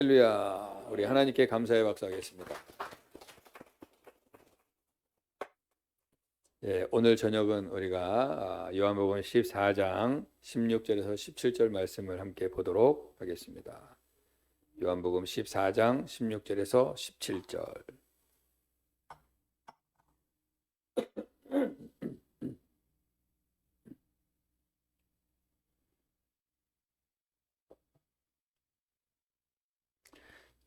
할렐루야. 우리 하나님께 감사의 박수하겠습니다. 오늘 저녁은 우리가 요한복음 14장 16절에서 17절 말씀을 함께 보도록 하겠습니다. 요한복음 14장 16절에서 17절.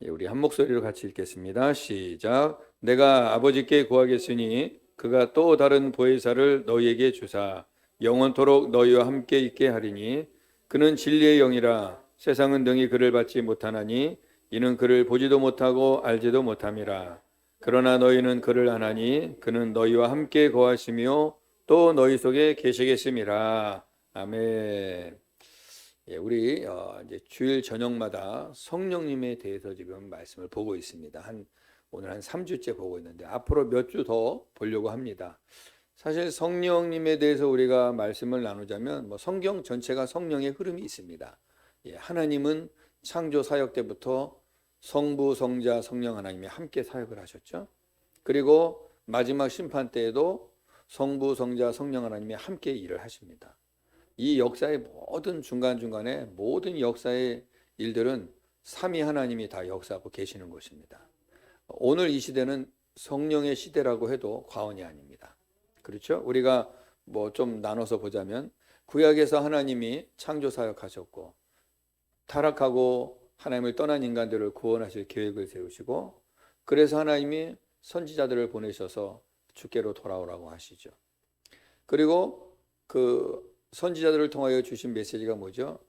우리 한 목소리로 같이 읽겠습니다. 시작. 내가 아버지께 구하겠으니 그가 또 다른 보혜사를 너희에게 주사 영원토록 너희와 함께 있게 하리니 그는 진리의 영이라. 세상은 능히 그를 받지 못하나니 이는 그를 보지도 못하고 알지도 못함이라. 그러나 너희는 그를 아나니 그는 너희와 함께 거하시며 또 너희 속에 계시겠음이라. 아멘. 우리 이제 주일 저녁마다 성령님에 대해서 지금 말씀을 보고 있습니다. 오늘 한 3주째 보고 있는데 앞으로 몇 주 더 보려고 합니다. 사실 성령님에 대해서 우리가 말씀을 나누자면 성경 전체가 성령의 흐름이 있습니다. 하나님은 창조 사역 때부터 성부, 성자, 성령 하나님이 함께 사역을 하셨죠. 그리고 마지막 심판 때에도 성부, 성자, 성령 하나님이 함께 일을 하십니다. 이 역사의 모든 중간중간에 모든 역사의 일들은 삼위 하나님이 다 역사하고 계시는 것입니다. 오늘 이 시대는 성령의 시대라고 해도 과언이 아닙니다. 그렇죠? 우리가 좀 나눠서 보자면 구약에서 하나님이 창조 사역하셨고 타락하고 하나님을 떠난 인간들을 구원하실 계획을 세우시고 그래서 하나님이 선지자들을 보내셔서 주께로 돌아오라고 하시죠. 그리고 그 선지자들을 통하여 주신 메시지가 뭐죠?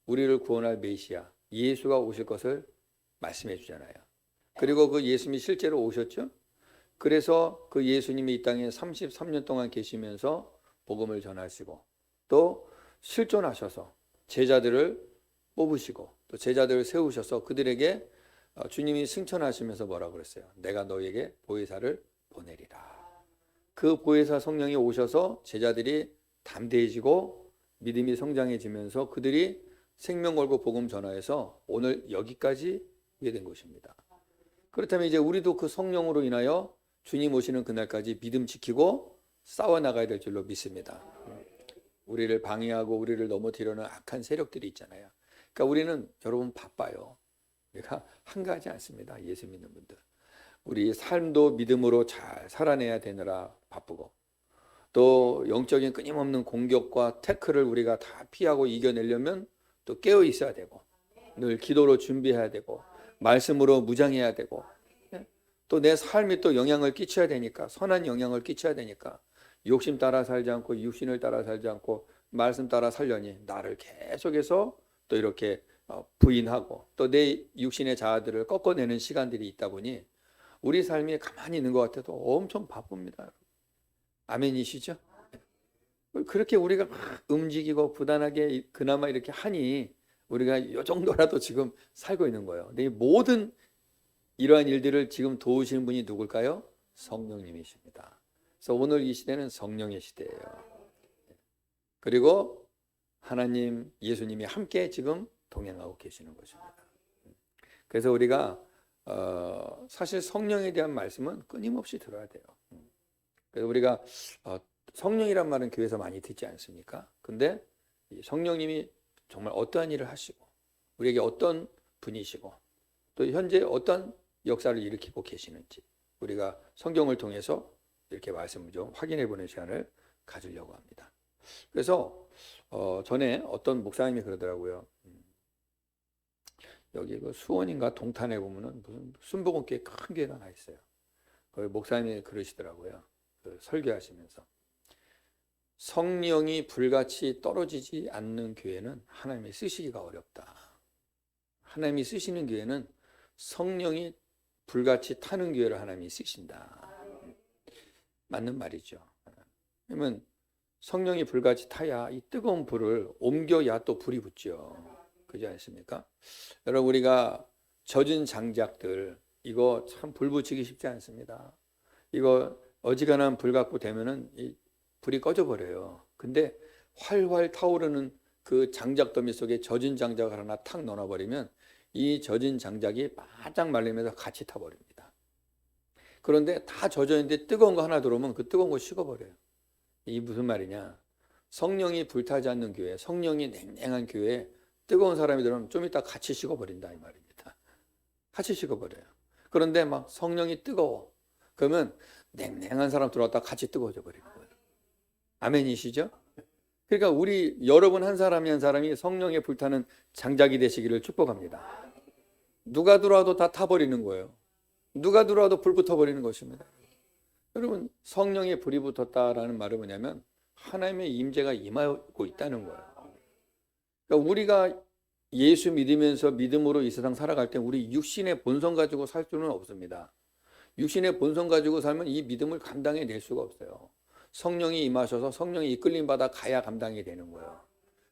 우리를 구원할 메시아 예수가 오실 것을 말씀해 주잖아요. 그리고 그 예수님이 실제로 오셨죠. 그래서 그 예수님이 이 땅에 33년 동안 계시면서 복음을 전하시고 또 실존하셔서 제자들을 뽑으시고 또 제자들을 세우셔서 그들에게 주님이 승천하시면서 뭐라고 그랬어요? 내가 너에게 보혜사를 보내리라. 그 보혜사 성령이 오셔서 제자들이 담대해지고 믿음이 성장해지면서 그들이 생명 걸고 복음 전하해서 오늘 여기까지 오게 된 것입니다. 그렇다면 이제 우리도 그 성령으로 인하여 주님 오시는 그날까지 믿음 지키고 싸워 나가야 될 줄로 믿습니다. 우리를 방해하고 우리를 넘어뜨리려는 악한 세력들이 있잖아요. 그러니까 우리는 여러분 바빠요. 우리가 한가하지 않습니다. 예수 믿는 분들. 우리 삶도 믿음으로 잘 살아내야 되느라 바쁘고 또 영적인 끊임없는 공격과 태클을 우리가 다 피하고 이겨내려면 또 깨어 있어야 되고 늘 기도로 준비해야 되고 말씀으로 무장해야 되고 또 내 삶이 또 영향을 끼쳐야 되니까 선한 영향을 끼쳐야 되니까 욕심 따라 살지 않고 육신을 따라 살지 않고 말씀 따라 살려니 나를 계속해서 또 이렇게 부인하고 또 내 육신의 자아들을 꺾어내는 시간들이 있다 보니 우리 삶이 가만히 있는 것 같아도 엄청 바쁩니다. 아멘이시죠? 그렇게 우리가 막 움직이고 부단하게 그나마 이렇게 하니 우리가 이 정도라도 지금 살고 있는 거예요. 근데 이 모든 이러한 일들을 지금 도우시는 분이 누굴까요? 성령님이십니다. 그래서 오늘 이 시대는 성령의 시대예요. 그리고 하나님, 예수님이 함께 지금 동행하고 계시는 것입니다. 그래서 우리가 사실 성령에 대한 말씀은 끊임없이 들어야 돼요. 그래서 우리가 성령이란 말은 교회에서 많이 듣지 않습니까? 근데 성령님이 정말 어떠한 일을 하시고 우리에게 어떤 분이시고 또 현재 어떤 역사를 일으키고 계시는지 우리가 성경을 통해서 이렇게 말씀을 좀 확인해 보는 시간을 가지려고 합니다. 그래서 전에 어떤 목사님이 그러더라고요. 여기 그 수원인가 동탄에 보면은 무슨 순복음교회 큰 교회가 하나 있어요. 거기 목사님이 그러시더라고요. 설교하시면서 성령이 불같이 떨어지지 않는 교회는 하나님이 쓰시기가 어렵다. 하나님이 쓰시는 교회는 성령이 불같이 타는 교회를 하나님이 쓰신다. 맞는 말이죠. 그러면 성령이 불같이 타야 이 뜨거운 불을 옮겨야 또 불이 붙죠. 그렇지 않습니까? 여러분 우리가 젖은 장작들 이거 참 불 붙이기 쉽지 않습니다. 이거 어지간한 불 갖고 되면은 이 불이 꺼져 버려요. 근데 활활 타오르는 그 장작더미 속에 젖은 장작을 하나 탁 넣어버리면 이 젖은 장작이 바짝 말리면서 같이 타버립니다. 그런데 다 젖어 있는데 뜨거운 거 하나 들어오면 그 뜨거운 거 식어버려요. 이게 무슨 말이냐? 성령이 불타지 않는 교회, 성령이 냉랭한 교회에 뜨거운 사람이 들어오면 좀 이따 같이 식어버린다 이 말입니다. 같이 식어버려요. 그런데 막 성령이 뜨거워. 그러면 냉랭한 사람 들어왔다 같이 뜨거워져 버리는 거예요. 아멘이시죠? 그러니까 우리 여러분 한 사람이 한 사람이 성령에 불타는 장작이 되시기를 축복합니다. 누가 들어와도 다 타버리는 거예요. 누가 들어와도 불 붙어버리는 것입니다. 여러분 성령에 불이 붙었다라는 말은 뭐냐면 하나님의 임재가 임하고 있다는 거예요. 그러니까 우리가 예수 믿으면서 믿음으로 이 세상 살아갈 때 우리 육신의 본성 가지고 살 수는 없습니다. 육신의 본성 가지고 살면 이 믿음을 감당해 낼 수가 없어요. 성령이 임하셔서 성령이 이끌림 받아 가야 감당이 되는 거예요.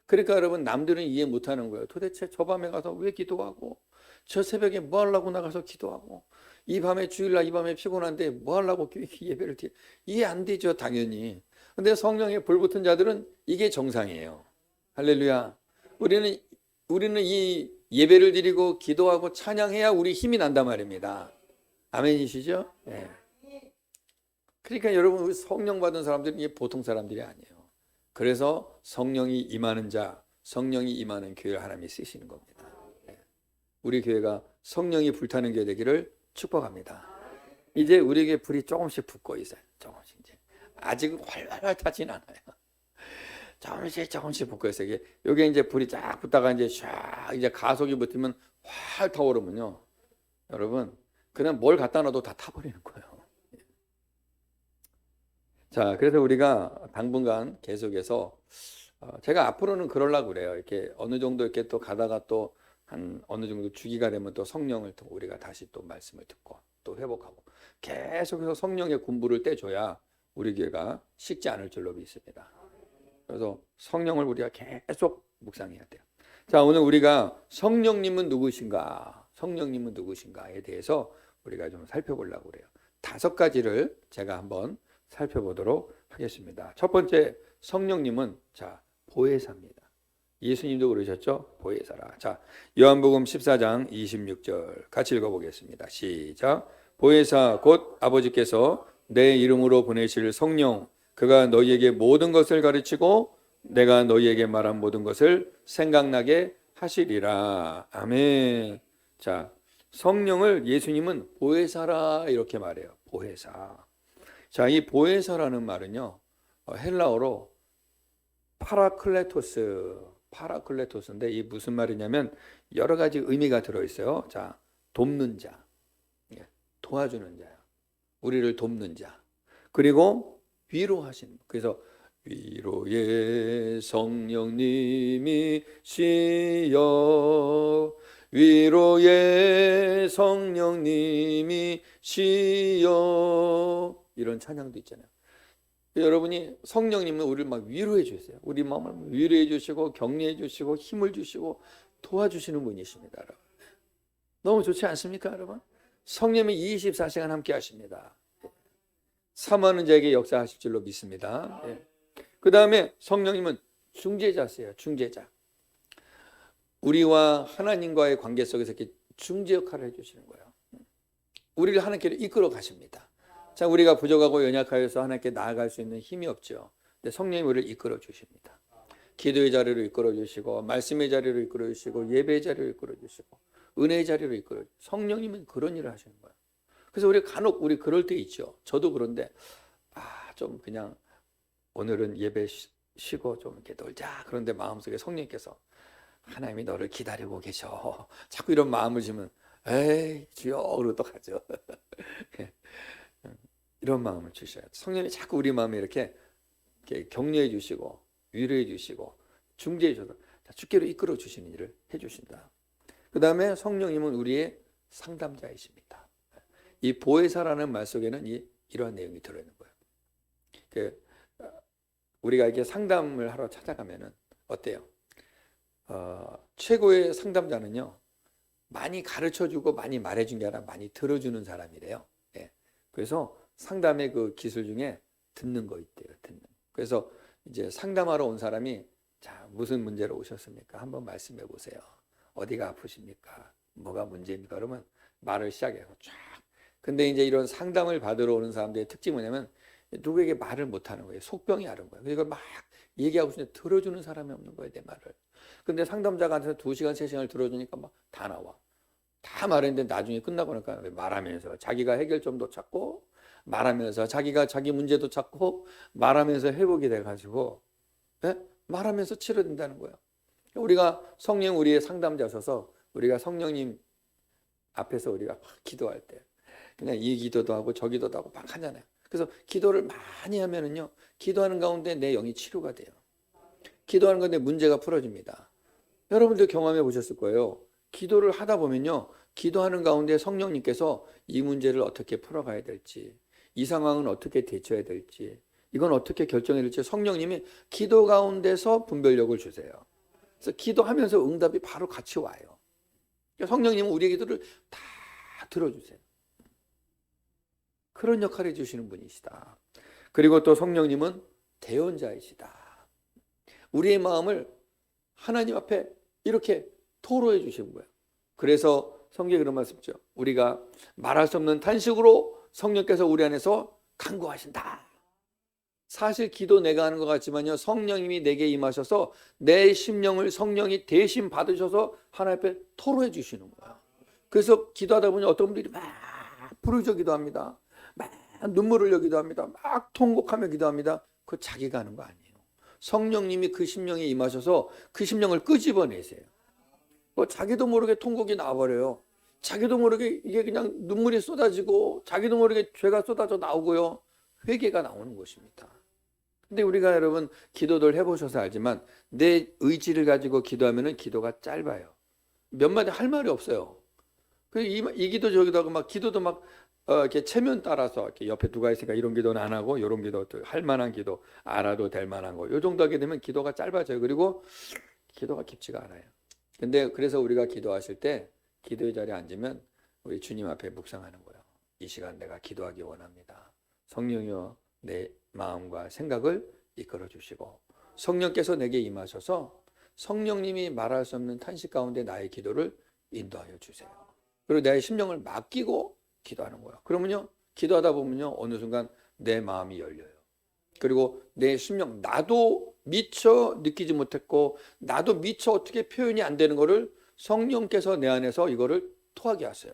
그러니까 여러분 남들은 이해 못하는 거예요. 도대체 저 밤에 가서 왜 기도하고 저 새벽에 뭐 하려고 나가서 기도하고 이 밤에 주일날 이 밤에 피곤한데 뭐 하려고 예배를 이해 안 되죠 당연히. 근데 성령에 불 붙은 자들은 이게 정상이에요. 할렐루야. 우리는 이 예배를 드리고 기도하고 찬양해야 우리 힘이 난단 말입니다. 아멘이시죠? 네. 그러니까 여러분 우리 성령 받은 사람들은 이게 보통 사람들이 아니에요. 그래서 성령이 임하는 자, 성령이 임하는 교회를 하나님이 쓰시는 겁니다. 네. 우리 교회가 성령이 불타는 교회 되기를 축복합니다. 이제 우리에게 불이 조금씩 붙고 있어요. 조금씩 이제 아직 활활 타진 않아요. 조금씩 붙고 있어요. 이게 이제 불이 쫙 붙다가 이제 샥 이제 가속이 붙으면 활 타오르면요. 여러분 그냥 뭘 갖다 놔도 다 타버리는 거예요. 자, 그래서 우리가 당분간 계속해서 제가 앞으로는 그러려고 그래요. 이렇게 어느 정도 이렇게 또 가다가 또 한 어느 정도 주기가 되면 또 성령을 또 우리가 다시 또 말씀을 듣고 또 회복하고 계속해서 성령의 군부를 떼줘야 우리 교회가 식지 않을 줄로 믿습니다. 그래서 성령을 우리가 계속 묵상해야 돼요. 자, 오늘 우리가 성령님은 누구신가? 성령님은 누구신가에 대해서 우리가 좀 살펴보려고 그래요. 5가지를 제가 한번 살펴보도록 하겠습니다. 첫 번째 성령님은 자 보혜사입니다. 예수님도 그러셨죠? 보혜사라. 자 요한복음 14장 26절 같이 읽어보겠습니다. 시작. 보혜사 곧 아버지께서 내 이름으로 보내실 성령 그가 너희에게 모든 것을 가르치고 내가 너희에게 말한 모든 것을 생각나게 하시리라. 아멘. 자 성령을 예수님은 보혜사라 이렇게 말해요. 보혜사. 자, 이 보혜사라는 말은요, 헬라어로 파라클레토스인데 이 무슨 말이냐면 여러 가지 의미가 들어있어요. 자, 돕는 자, 도와주는 자요. 우리를 돕는 자. 그리고 위로하시는. 그래서 위로의 성령님이 시여 위로의 성령님이 시여 이런 찬양도 있잖아요. 여러분이 성령님은 우리를 막 위로해 주세요. 우리 마음을 위로해 주시고 격려해 주시고 힘을 주시고 도와주시는 분이십니다. 여러분. 너무 좋지 않습니까, 여러분? 성령이 24시간 함께 하십니다. 사모하는 자에게 역사하실 줄로 믿습니다. 그 다음에 성령님은 중재자세요. 중재자. 우리와 하나님과의 관계 속에서 이렇게 중재 역할을 해주시는 거예요. 우리를 하나님께로 이끌어 가십니다. 자, 우리가 부족하고 연약하여서 하나님께 나아갈 수 있는 힘이 없죠. 근데 성령이 우리를 이끌어 주십니다. 기도의 자리로 이끌어 주시고 말씀의 자리로 이끌어 주시고 예배의 자리로 이끌어 주시고 은혜의 자리로 이끌어 주시고 성령님은 그런 일을 하시는 거예요. 그래서 우리 간혹 우리 그럴 때 있죠. 저도 그런데 좀 그냥 오늘은 예배 쉬고 좀 이렇게 놀자. 그런데 마음속에 성령께서 하나님이 너를 기다리고 계셔. 자꾸 이런 마음을 주면 에이 주여 그러고 또 가죠. 이런 마음을 주셔야 성령이 자꾸 우리 마음에 이렇게 격려해 주시고 위로해 주시고 중재해 줘서 주께로 이끌어 주시는 일을 해 주신다. 그 다음에 성령님은 우리의 상담자이십니다. 이 보혜사라는 말 속에는 이러한 내용이 들어있는 거예요. 우리가 이렇게 상담을 하러 찾아가면은 어때요? 최고의 상담자는요 많이 가르쳐주고 많이 말해준 게 아니라 많이 들어주는 사람이래요. 그래서 상담의 그 기술 중에 듣는 거 있대요. 듣는. 그래서 이제 상담하러 온 사람이 자 무슨 문제로 오셨습니까? 한번 말씀해 보세요. 어디가 아프십니까? 뭐가 문제입니까? 그러면 말을 시작해요. 쫙. 근데 이제 이런 상담을 받으러 오는 사람들의 특징이 뭐냐면 누구에게 말을 못하는 거예요. 속병이 앓은 거예요. 그러니까 막 얘기하고 있는데 들어주는 사람이 없는 거예요, 내 말을. 근데 상담자가 한테서 2시간, 3시간을 들어주니까 막 다 나와. 다 말했는데 나중에 끝나고 나니까 말하면서 자기가 해결점도 찾고, 말하면서 자기가 자기 문제도 찾고, 말하면서 회복이 돼가지고, 예? 말하면서 치료된다는 거예요. 우리가 성령 우리의 상담자셔서 우리가 성령님 앞에서 우리가 막 기도할 때 그냥 이 기도도 하고 저 기도도 하고 막 하잖아요. 그래서 기도를 많이 하면은요, 기도하는 가운데 내 영이 치료가 돼요. 기도하는 건데 문제가 풀어집니다. 여러분들 경험해 보셨을 거예요. 기도를 하다 보면요, 기도하는 가운데 성령님께서 이 문제를 어떻게 풀어가야 될지, 이 상황은 어떻게 대처해야 될지, 이건 어떻게 결정해야 될지 성령님이 기도 가운데서 분별력을 주세요. 그래서 기도하면서 응답이 바로 같이 와요. 그러니까 성령님은 우리의 기도를 다 들어주세요. 그런 역할을 해주시는 분이시다. 그리고 또 성령님은 대언자이시다. 우리의 마음을 하나님 앞에 이렇게 토로해 주시는 거예요. 그래서 성경에 그런 말씀 있죠. 우리가 말할 수 없는 탄식으로 성령께서 우리 안에서 간구하신다. 사실 기도 내가 하는 것 같지만요, 성령님이 내게 임하셔서 내 심령을 성령이 대신 받으셔서 하나님 앞에 토로해 주시는 거예요. 그래서 기도하다 보니 어떤 분들이 막 부르짖어 기도합니다. 막 눈물을 흘려 합니다. 막 통곡하며 기도합니다. 그거 자기가 하는 거 아니에요. 성령님이 그 심령에 임하셔서 그 심령을 끄집어내세요. 뭐 자기도 모르게 통곡이 나와버려요. 자기도 모르게 이게 그냥 눈물이 쏟아지고 자기도 모르게 죄가 쏟아져 나오고요. 회개가 나오는 것입니다. 근데 우리가 여러분 기도들 해보셔서 알지만 내 의지를 가지고 기도하면 기도가 짧아요. 몇 마디 할 말이 없어요. 이 기도 저 기도 하고 막 기도도 막 이렇게 체면 따라서 이렇게 옆에 누가 있으니까 이런 기도는 안 하고 이런 기도 할 만한 기도 알아도 될 만한 거 요 정도 하게 되면 기도가 짧아져요. 그리고 기도가 깊지가 않아요. 근데 그래서 우리가 기도하실 때 기도의 자리에 앉으면 우리 주님 앞에 묵상하는 거예요. 이 시간 내가 기도하기 원합니다. 성령이여 내 마음과 생각을 이끌어 주시고 성령께서 내게 임하셔서 성령님이 말할 수 없는 탄식 가운데 나의 기도를 인도하여 주세요. 그리고 내 심령을 맡기고 기도하는 거예요. 그러면요, 기도하다 보면요, 어느 순간 내 마음이 열려요. 그리고 내 심령, 나도 미처 느끼지 못했고 나도 미처 어떻게 표현이 안 되는 거를 성령께서 내 안에서 이거를 토하게 하세요.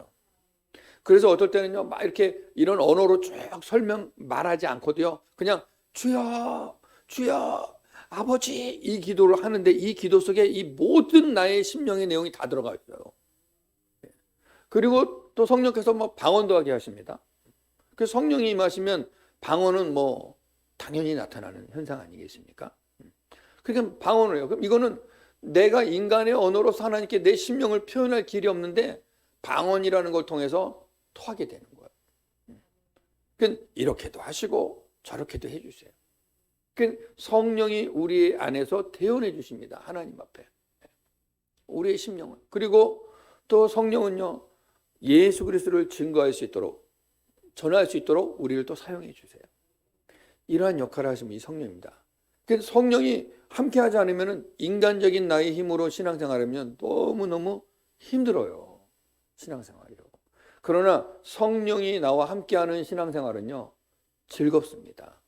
그래서 어떨 때는요, 막 이렇게 이런 언어로 쭉 설명 말하지 않고도요, 그냥 주여, 주여, 아버지 이 기도를 하는데 이 기도 속에 이 모든 나의 심령의 내용이 다 들어가 있어요. 그리고 또 성령께서 뭐 방언도 하게 하십니다. 그래서 성령이 임하시면 방언은 뭐 당연히 나타나는 현상 아니겠습니까? 그러니까 방언을 해요. 그럼 이거는 내가 인간의 언어로서 하나님께 내 심령을 표현할 길이 없는데 방언이라는 걸 통해서 토하게 되는 거예요. 그러니까 이렇게도 하시고 저렇게도 해주세요. 그러니까 성령이 우리 안에서 대언해 주십니다. 하나님 앞에. 우리의 심령을. 그리고 또 성령은요, 예수 그리스도를 증거할 수 있도록, 전할 수 있도록 우리를 또 사용해 주세요. 이러한 역할을 하시면 이 성령입니다. 그래서 성령이 함께하지 않으면 인간적인 나의 힘으로 신앙생활하면 너무너무 힘들어요. 신앙생활이요. 그러나 성령이 나와 함께하는 신앙생활은요, 즐겁습니다.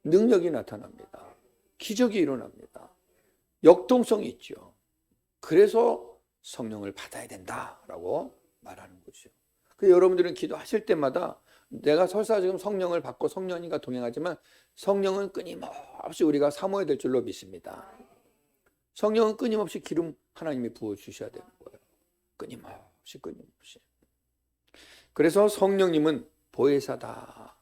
능력이 나타납니다. 기적이 일어납니다. 역동성이 있죠. 그래서 성령을 받아야 된다라고 말하는 거죠. 그 여러분들은 기도하실 때마다 내가 설사 지금 성령을 받고 성령님과 동행하지만 성령은 끊임없이 우리가 사모해야 될 줄로 믿습니다. 성령은 끊임없이 기름 하나님이 부어주셔야 되는 거예요. 끊임없이. 그래서 성령님은 보혜사다.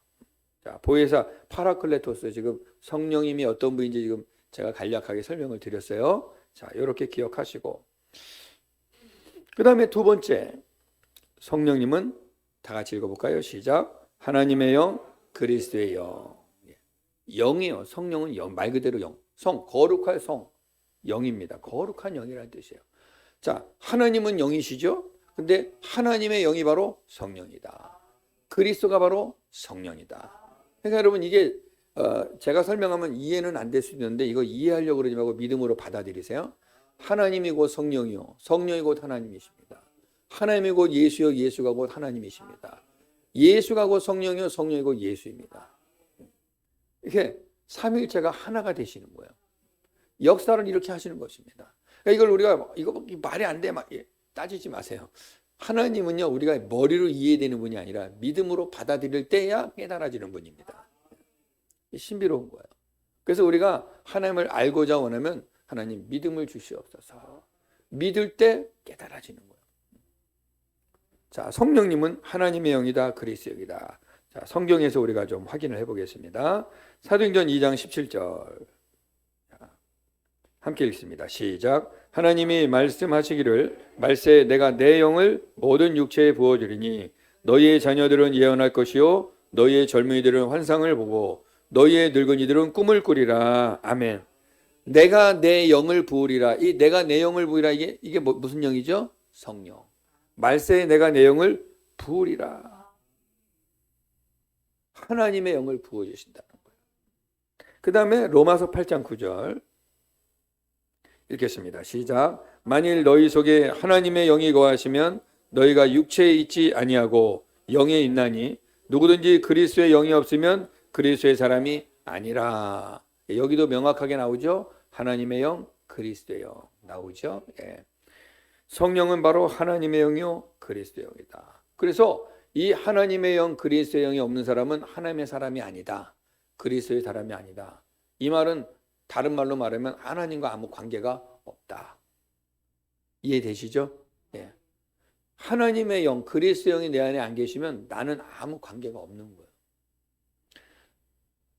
자, 보혜사 파라클레토스, 지금 성령님이 어떤 분인지 지금 제가 간략하게 설명을 드렸어요. 자, 이렇게 기억하시고, 그 다음에 두 번째, 성령님은 다 같이 읽어볼까요? 시작. 하나님의 영, 그리스도의 영. 영이요. 성령은 영, 말 그대로 영. 성, 거룩할 성, 영입니다. 거룩한 영이라는 뜻이에요. 자, 하나님은 영이시죠? 근데 하나님의 영이 바로 성령이다. 그리스도가 바로 성령이다. 그러니까 여러분 이게 제가 설명하면 이해는 안 될 수 있는데 이거 이해하려고 그러지 말고 믿음으로 받아들이세요. 하나님이 곧 성령이요, 성령이 곧 하나님이십니다. 하나님이 곧 예수요 예수가 곧 하나님이십니다. 예수가 곧 성령이요 성령이 곧 예수입니다. 이렇게 삼위일체가 하나가 되시는 거예요. 역사를 이렇게 하시는 것입니다. 그러니까 이걸 우리가 이거 말이 안 돼 따지지 마세요. 하나님은요 우리가 머리로 이해되는 분이 아니라 믿음으로 받아들일 때야 깨달아지는 분입니다. 신비로운 거예요. 그래서 우리가 하나님을 알고자 원하면 하나님 믿음을 주시옵소서. 믿을 때 깨달아지는 거예요. 자, 성령님은 하나님의 영이다, 그리스도의 영이다. 자, 성경에서 우리가 좀 확인을 해보겠습니다. 사도행전 2장 17절 함께 읽습니다. 시작. 하나님이 말씀하시기를 말세 내가 내 영을 모든 육체에 부어주리니 너희의 자녀들은 예언할 것이요 너희의 젊은이들은 환상을 보고 너희의 늙은이들은 꿈을 꾸리라. 아멘. 내가 내 영을 부으리라. 이 내가 내 영을 부으리라 이게 무슨 영이죠? 성령. 말세에 내가 내 영을 부으리라. 하나님의 영을 부어주신다는 거예요. 그 다음에 로마서 8장 9절 읽겠습니다. 시작. 만일 너희 속에 하나님의 영이 거하시면 너희가 육체에 있지 아니하고 영에 있나니 누구든지 그리스도의 영이 없으면 그리스도의 사람이 아니라. 여기도 명확하게 나오죠. 하나님의 영, 그리스도의 영 나오죠. 예. 성령은 바로 하나님의 영이요 그리스도의 영이다. 그래서 이 하나님의 영, 그리스도의 영이 없는 사람은 하나님의 사람이 아니다. 그리스도의 사람이 아니다. 이 말은 다른 말로 말하면 하나님과 아무 관계가 없다. 이해되시죠? 예. 하나님의 영, 그리스도의 영이 내 안에 안 계시면 나는 아무 관계가 없는 거예요.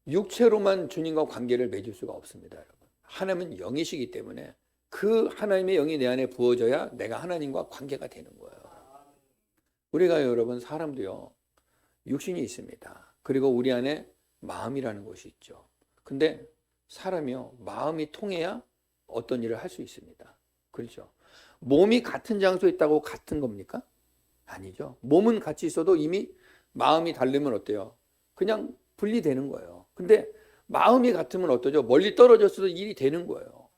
육체로만 주님과 관계를 맺을 수가 없습니다, 여러분. 하나님은 영이시기 때문에 그 하나님의 영이 내 안에 부어져야 내가 하나님과 관계가 되는 거예요. 우리가 여러분 사람도요 육신이 있습니다. 그리고 우리 안에 마음이라는 것이 있죠. 근데 사람이요 마음이 통해야 어떤 일을 할 수 있습니다. 그렇죠? 몸이 같은 장소에 있다고 같은 겁니까? 아니죠. 몸은 같이 있어도 이미 마음이 다르면 어때요? 그냥 분리되는 거예요. 근데 마음이 같으면 어떠죠? 멀리 떨어졌어도 일이 되는 거예요.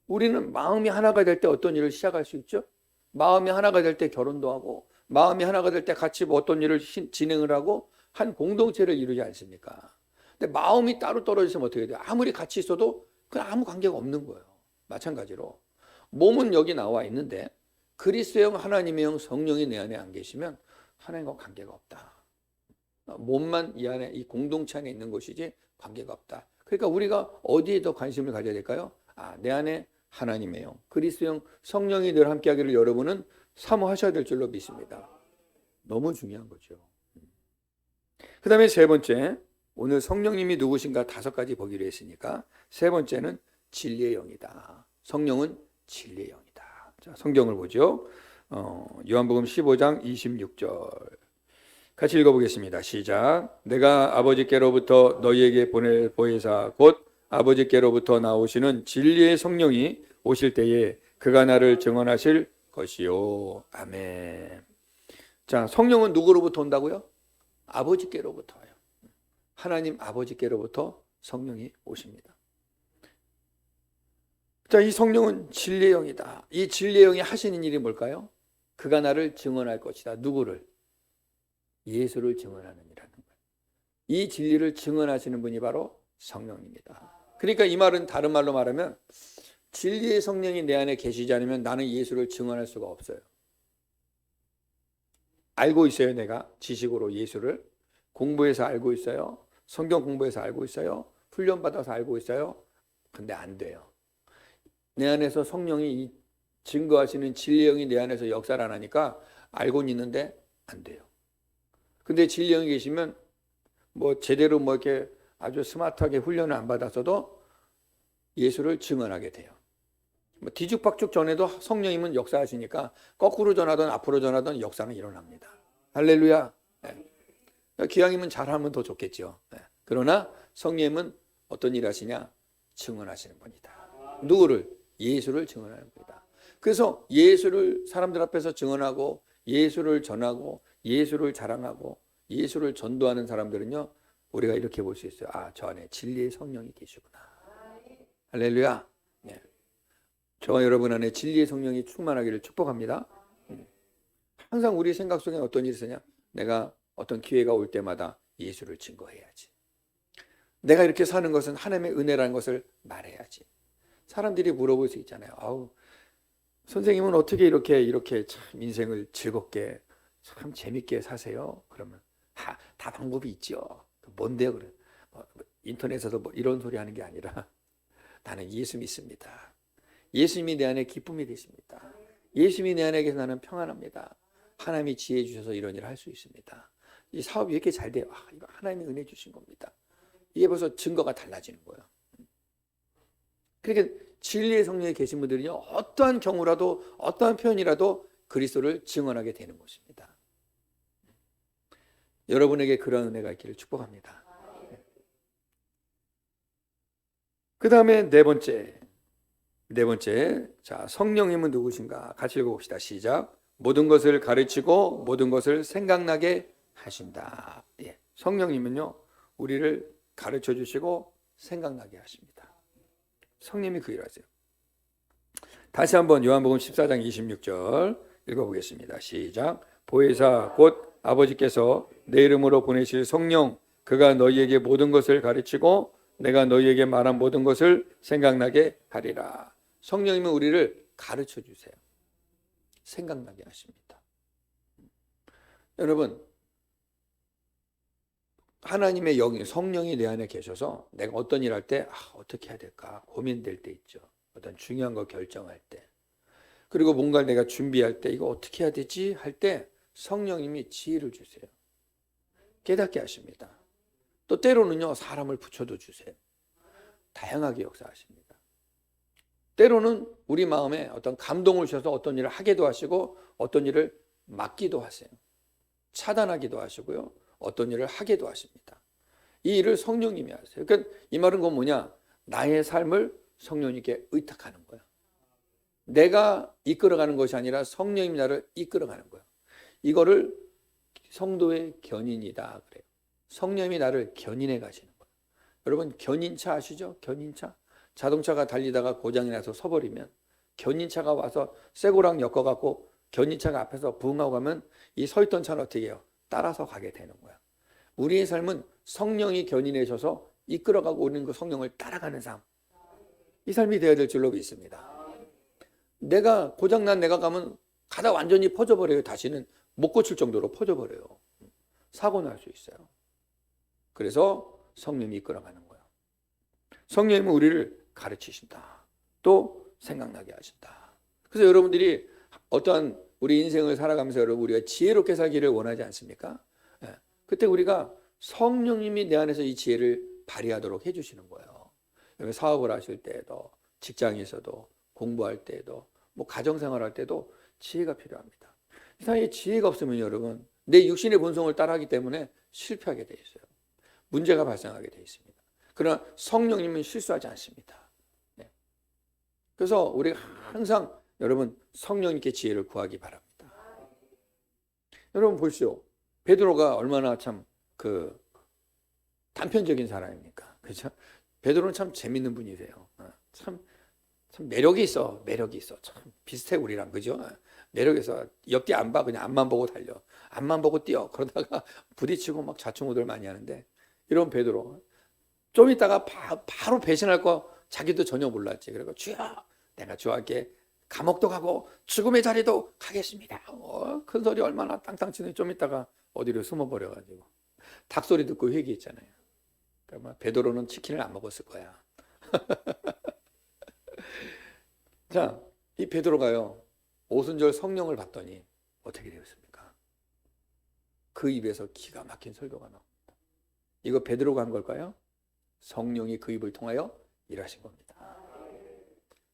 우리는 마음이 하나가 될 때 어떤 일을 시작할 수 있죠? 마음이 하나가 될 때 결혼도 하고 마음이 하나가 될 때 같이 어떤 일을 진행을 하고 한 공동체를 이루지 않습니까? 근데 마음이 따로 떨어졌으면 어떻게 돼요? 아무리 같이 있어도 그냥 아무 관계가 없는 거예요. 마찬가지로 몸은 여기 나와 있는데 그리스도의 영, 하나님의 영, 성령이 내 안에 안 계시면 하나님과 관계가 없다. 몸만 이 안에 이 공동체 안에 있는 것이지 관계가 없다. 그러니까 우리가 어디에 더 관심을 가져야 될까요? 내 안에 하나님의 영, 그리스도의 영, 성령이 늘 함께하기를 여러분은 사모하셔야 될 줄로 믿습니다. 너무 중요한 거죠. 그 다음에 세 번째, 오늘 성령님이 누구신가 5가지 보기로 했으니까 세 번째는 진리의 영이다. 성령은 진리의 영이다. 자, 성경을 보죠. 요한복음 15장 26절 같이 읽어보겠습니다. 시작. 내가 아버지께로부터 너희에게 보낼 보혜사 곧 아버지께로부터 나오시는 진리의 성령이 오실 때에 그가 나를 증언하실 것이요. 아멘. 자, 성령은 누구로부터 온다고요? 아버지께로부터요. 하나님 아버지께로부터 성령이 오십니다. 자, 이 성령은 진리의 영이다. 이 진리의 영이 하시는 일이 뭘까요? 그가 나를 증언할 것이다. 누구를? 예수를 증언하는 일이라는 거예요. 이 진리를 증언하시는 분이 바로 성령입니다. 그러니까 이 말은 다른 말로 말하면 진리의 성령이 내 안에 계시지 않으면 나는 예수를 증언할 수가 없어요. 알고 있어요. 내가 지식으로 예수를 공부해서 알고 있어요. 성경 공부해서 알고 있어요. 훈련받아서 알고 있어요. 근데 안 돼요. 내 안에서 성령이 이 증거하시는 진리의 영이 내 안에서 역사를 안 하니까 알고는 있는데 안 돼요. 근데 진리의 영이 계시면 제대로 이렇게 아주 스마트하게 훈련을 안 받았어도 예수를 증언하게 돼요. 뒤죽박죽 전에도 성령님은 역사하시니까 거꾸로 전하든 앞으로 전하든 역사는 일어납니다. 할렐루야. 네. 기왕이면 잘하면 더 좋겠죠. 네. 그러나 성령님은 어떤 일 하시냐? 증언하시는 분이다. 누구를? 예수를 증언하는 분이다. 그래서 예수를 사람들 앞에서 증언하고 예수를 전하고 예수를 자랑하고 예수를 전도하는 사람들은요, 우리가 이렇게 볼 수 있어요. 저 안에 진리의 성령이 계시구나. 할렐루야. 네. 저와 여러분 안에 진리의 성령이 충만하기를 축복합니다. 항상 우리 생각 속에 어떤 일이 있으냐? 내가 어떤 기회가 올 때마다 예수를 증거해야지. 내가 이렇게 사는 것은 하나님의 은혜라는 것을 말해야지. 사람들이 물어볼 수 있잖아요. 아우, 선생님은 어떻게 이렇게 참 인생을 즐겁게 참 재밌게 사세요? 그러면 다 방법이 있죠. 뭔데요? 그래. 인터넷에서 이런 소리 하는 게 아니라 나는 예수 믿습니다. 예수님이 내 안에 기쁨이 되십니다. 예수님이 내 안에 계셔서 나는 평안합니다. 하나님이 지혜 주셔서 이런 일을 할 수 있습니다. 이 사업이 이렇게 잘 돼요. 이거 하나님이 은혜 주신 겁니다. 이게 벌써 증거가 달라지는 거예요. 그러니까 진리의 성령에 계신 분들은요, 어떠한 경우라도 어떠한 표현이라도 그리스도를 증언하게 되는 것입니다. 여러분에게 그런 은혜가 있기를 축복합니다. 그 다음에 네 번째. 자, 성령님은 누구신가? 같이 읽어봅시다. 시작. 모든 것을 가르치고 모든 것을 생각나게 하신다. 예. 성령님은요, 우리를 가르쳐 주시고 생각나게 하십니다. 성령님이 그 일을 하세요. 다시 한번 요한복음 14장 26절 읽어보겠습니다. 시작. 보혜사 곧 아버지께서 내 이름으로 보내실 성령, 그가 너희에게 모든 것을 가르치고 내가 너희에게 말한 모든 것을 생각나게 하리라. 성령님은 우리를 가르쳐 주세요. 생각나게 하십니다. 여러분, 하나님의 영이, 성령이 내 안에 계셔서 내가 어떤 일 할 때 어떻게 해야 될까 고민될 때 있죠. 어떤 중요한 거 결정할 때, 그리고 뭔가를 내가 준비할 때 이거 어떻게 해야 되지 할 때 성령님이 지혜를 주세요. 깨닫게 하십니다. 또 때로는요, 사람을 붙여도 주세요. 다양하게 역사하십니다. 때로는 우리 마음에 어떤 감동을 주셔서 어떤 일을 하게도 하시고 어떤 일을 막기도 하세요. 차단하기도 하시고요, 어떤 일을 하게도 하십니다. 이 일을 성령님이 하세요. 그러니까 이 말은 건 뭐냐? 나의 삶을 성령님께 의탁하는 거예요. 내가 이끌어가는 것이 아니라 성령님이 나를 이끌어가는 거예요. 이거를 성도의 견인이다 그래요. 성령님이 나를 견인해 가시는 거예요. 여러분, 견인차 아시죠? 견인차? 자동차가 달리다가 고장이 나서 서버리면 견인차가 와서 쇠고랑 엮어갖고 견인차가 앞에서 부응하고 가면 이 서있던 차는 어떻게 해요? 따라서 가게 되는 거야. 우리의 삶은 성령이 견인해 주셔서 이끌어가고 우리는 그 성령을 따라가는 삶, 이 삶이 되어야 될 줄로 믿습니다. 내가 고장난 내가 가면 가다 완전히 퍼져버려요. 다시는 못 고칠 정도로 퍼져버려요. 사고 날 수 있어요. 그래서 성령이 이끌어가는 거예요. 성령님은 우리를 가르치신다. 또 생각나게 하신다. 그래서 여러분들이 어떠한 우리 인생을 살아가면서 여러분 우리가 지혜롭게 살기를 원하지 않습니까? 예. 그때 우리가 성령님이 내 안에서 이 지혜를 발휘하도록 해주시는 거예요. 사업을 하실 때에도, 직장에서도, 공부할 때에도, 뭐 가정생활할 때도 지혜가 필요합니다. 이 사이에 지혜가 없으면 여러분 내 육신의 본성을 따라하기 때문에 실패하게 돼 있어요. 문제가 발생하게 돼 있습니다. 그러나 성령님은 실수하지 않습니다. 네. 그래서 우리가 항상 여러분 성령님께 지혜를 구하기 바랍니다. 여러분 보십시오. 베드로가 얼마나 참 단편적인 사람입니까? 그렇죠? 베드로는 참 재밌는 분이세요. 참 매력이 있어. 참 비슷해 우리랑, 그죠? 매력이 있어. 옆뒤 안 봐. 그냥 앞만 보고 달려. 앞만 보고 뛰어. 그러다가 부딪히고 막 좌충우돌 많이 하는데, 이런 베드로 좀 있다가 바로 배신할 거 자기도 전혀 몰랐지. 그리고 주여, 내가 주와 함께 감옥도 가고 죽음의 자리도 가겠습니다. 큰 소리 얼마나 땅땅 치는. 좀 있다가 어디로 숨어버려가지고 닭소리 듣고 회개했잖아요. 그러면 베드로는 치킨을 안 먹었을 거야. 자, 이 베드로가요, 오순절 성령을 받더니 어떻게 되었습니까? 그 입에서 기가 막힌 설교가 나옵니다. 이거 베드로가 한 걸까요? 성령이 그 입을 통하여 일하신 겁니다.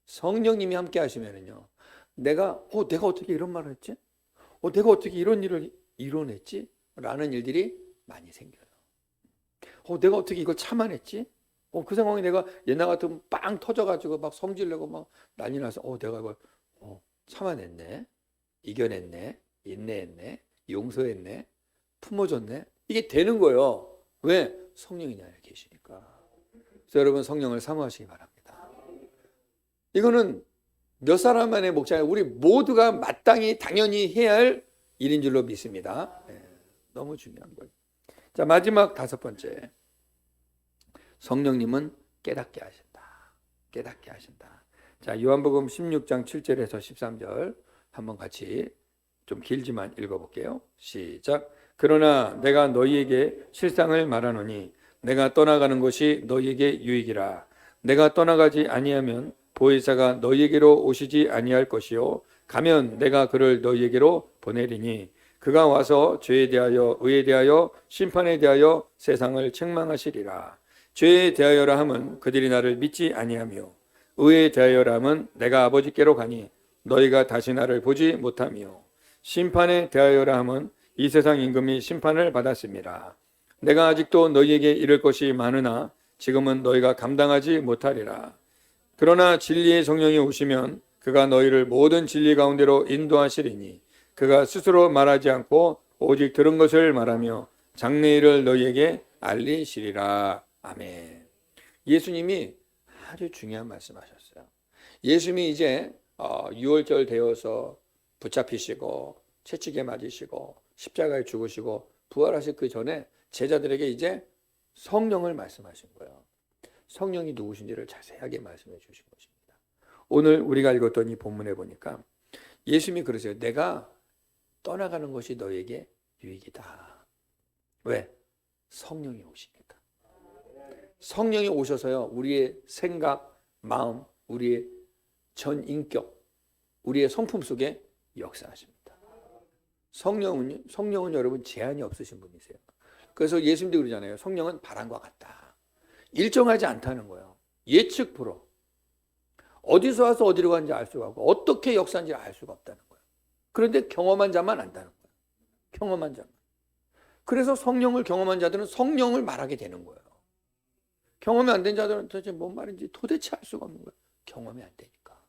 성령님이 함께 하시면은요, 내가 어떻게 이런 말을 했지? 내가 어떻게 이런 일을 이뤄냈지? 라는 일들이 많이 생겨요. 내가 어떻게 이걸 참아냈지? 그 상황에 내가 옛날 같으면 빵 터져가지고 막 성질내고 막 난리 나서 내가 이걸 참아냈네, 이겨냈네, 인내했네, 용서했네, 품어줬네. 이게 되는 거예요. 왜? 성령이 내 안에 계시니까. 그래서 여러분 성령을 사모하시기 바랍니다. 이거는 몇 사람만의 목적이 아니라 우리 모두가 마땅히 당연히 해야 할 일인 줄로 믿습니다. 너무 중요한 거예요. 자, 마지막 5번째. 성령님은 깨닫게 하신다. 깨닫게 하신다. 자, 요한복음 16장 7절에서 13절 한번 같이 좀 길지만 읽어볼게요. 시작. 그러나 내가 너희에게 실상을 말하노니 내가 떠나가는 것이 너희에게 유익이라. 내가 떠나가지 아니하면 보혜사가 너희에게로 오시지 아니할 것이요 가면 내가 그를 너희에게로 보내리니 그가 와서 죄에 대하여 의에 대하여 심판에 대하여 세상을 책망하시리라. 죄에 대하여라 함은 그들이 나를 믿지 아니하며 의에 대하여라 함은 내가 아버지께로 가니 너희가 다시 나를 보지 못하며 심판에 대하여라 함은 이 세상 임금이 심판을 받았습니다. 내가 아직도 너희에게 이를 것이 많으나 지금은 너희가 감당하지 못하리라. 그러나 진리의 성령이 오시면 그가 너희를 모든 진리 가운데로 인도하시리니 그가 스스로 말하지 않고 오직 들은 것을 말하며 장래일을 너희에게 알리시리라. 아멘. 예수님이 아주 중요한 말씀하셨어요. 예수님이 이제 6월절 되어서 붙잡히시고 채찍에 맞으시고 십자가에 죽으시고 부활하실 그 전에 제자들에게 이제 성령을 말씀하신 거예요. 성령이 누구신지를 자세하게 말씀해 주신 것입니다. 오늘 우리가 읽었던 이 본문에 보니까 예수님이 그러세요. 내가 떠나가는 것이 너에게 유익이다. 왜? 성령이 오시니까. 성령이 오셔서요, 우리의 생각, 마음, 우리의 전 인격, 우리의 성품 속에 역사하십니다. 성령은 여러분 제한이 없으신 분이세요. 그래서 예수님도 그러잖아요. 성령은 바람과 같다. 일정하지 않다는 거예요. 예측 불허. 어디서 와서 어디로 가는지 알 수가 없고 어떻게 역사하는지 알 수가 없다는 거예요. 그런데 경험한 자만 안다는 거예요. 경험한 자만. 그래서 성령을 경험한 자들은 성령을 말하게 되는 거예요. 경험이 안 된 자들은 도대체 뭔 말인지 도대체 알 수가 없는 거예요. 경험이 안 되니까.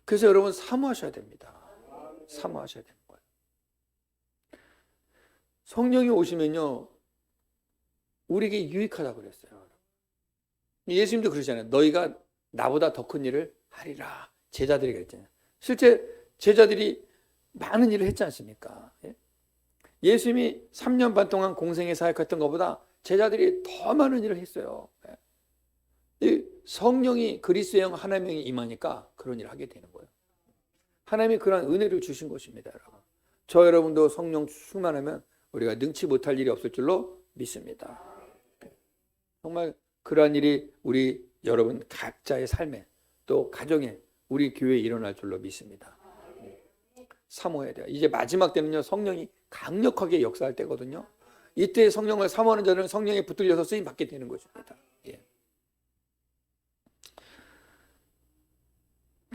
그래서 여러분 사모하셔야 됩니다. 사모하셔야 되는 거예요. 성령이 오시면요, 우리에게 유익하다고 그랬어요. 예수님도 그러잖아요. 너희가 나보다 더 큰 일을 하리라. 제자들이 그랬잖아요. 실제 제자들이 많은 일을 했지 않습니까? 예수님이 3년 반 동안 공생에 사역했던 것보다 제자들이 더 많은 일을 했어요. 이 성령이 그리스도의 영 하나님이 임하니까 그런 일을 하게 되는 거예요. 하나님이 그런 은혜를 주신 것입니다, 여러분. 저 여러분도 성령 충만하면 우리가 능치 못할 일이 없을 줄로 믿습니다. 정말 그러한 일이 우리 여러분 각자의 삶에 또 가정에 우리 교회에 일어날 줄로 믿습니다. 사모해야 돼요. 이제 마지막 때는요, 성령이 강력하게 역사할 때거든요. 이때 성령을 사모하는 자들은 성령에 붙들려서 쓰임 받게 되는 것입니다. 예.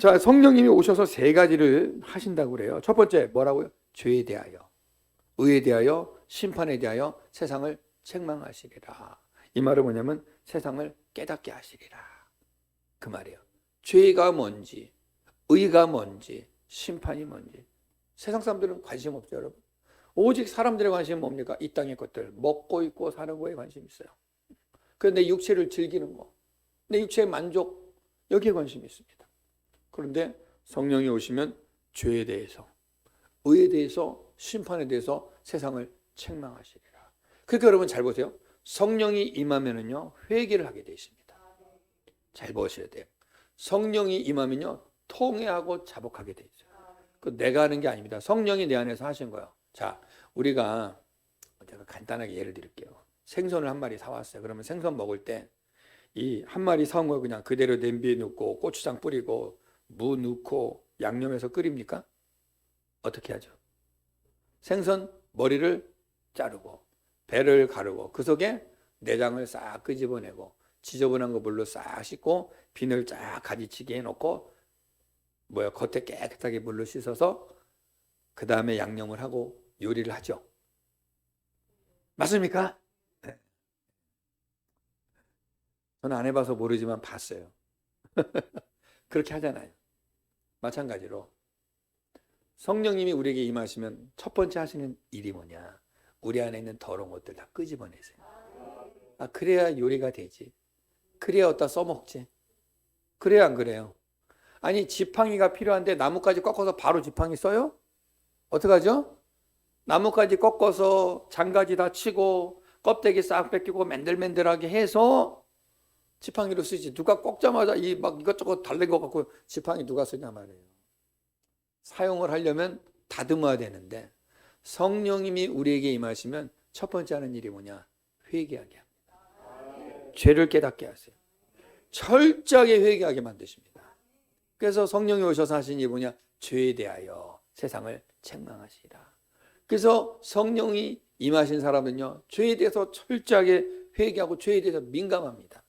자, 성령님이 오셔서 3가지를 하신다고 그래요. 첫 번째 뭐라고요? 죄에 대하여, 의에 대하여, 심판에 대하여 세상을 책망하시리라. 이 말은 뭐냐면 세상을 깨닫게 하시리라. 그 말이에요. 죄가 뭔지, 의가 뭔지, 심판이 뭔지. 세상 사람들은 관심 없죠, 여러분. 오직 사람들의 관심은 뭡니까? 이 땅의 것들, 먹고 입고 사는 거에 관심이 있어요. 그런데 육체를 즐기는 거, 내 육체의 만족, 여기에 관심이 있습니다. 그런데 성령이 오시면 죄에 대해서, 의에 대해서, 심판에 대해서 세상을 책망하시리라. 그러니까 여러분 잘 보세요. 성령이 임하면은요, 회개를 하게 되어 있습니다. 잘 보셔야 돼요. 성령이 임하면요, 통회하고 자복하게 되어 있어요. 그 내가 하는 게 아닙니다. 성령이 내 안에서 하신 거예요. 자, 우리가 제가 간단하게 예를 드릴게요. 생선을 한 마리 사왔어요. 그러면 생선 먹을 때 이 한 마리 사온 거 그냥 그대로 냄비에 넣고 고추장 뿌리고 무 넣고 양념해서 끓입니까? 어떻게 하죠? 생선 머리를 자르고 배를 가르고 그 속에 내장을 싹 끄집어내고 지저분한 거 물로 싹 씻고 비늘 쫙 가지치기 해놓고 겉에 깨끗하게 물로 씻어서 그 다음에 양념을 하고 요리를 하죠. 맞습니까? 네. 저는 안 해봐서 모르지만 봤어요. 그렇게 하잖아요. 마찬가지로 성령님이 우리에게 임하시면 첫 번째 하시는 일이 뭐냐? 우리 안에 있는 더러운 것들 다 끄집어내세요. 그래야 요리가 되지. 그래야 어디다 써먹지. 그래야 안 그래요? 아니 지팡이가 필요한데 나뭇가지 꺾어서 바로 지팡이 써요? 어떡하죠? 나뭇가지 꺾어서 장가지 다 치고 껍데기 싹 벗기고 맨들맨들하게 해서 지팡이로 쓰지. 누가 꺾자마자 이 막 이것저것 달린 것 같고 지팡이 누가 쓰냐 말이에요. 사용을 하려면 다듬어야 되는데 성령님이 우리에게 임하시면 첫 번째 하는 일이 뭐냐? 회개하게 합니다. 죄를 깨닫게 하세요. 철저하게 회개하게 만드십니다. 그래서 성령이 오셔서 하신 일이 뭐냐? 죄에 대하여 세상을 책망하시라. 그래서 성령이 임하신 사람은요, 죄에 대해서 철저하게 회개하고 죄에 대해서 민감합니다.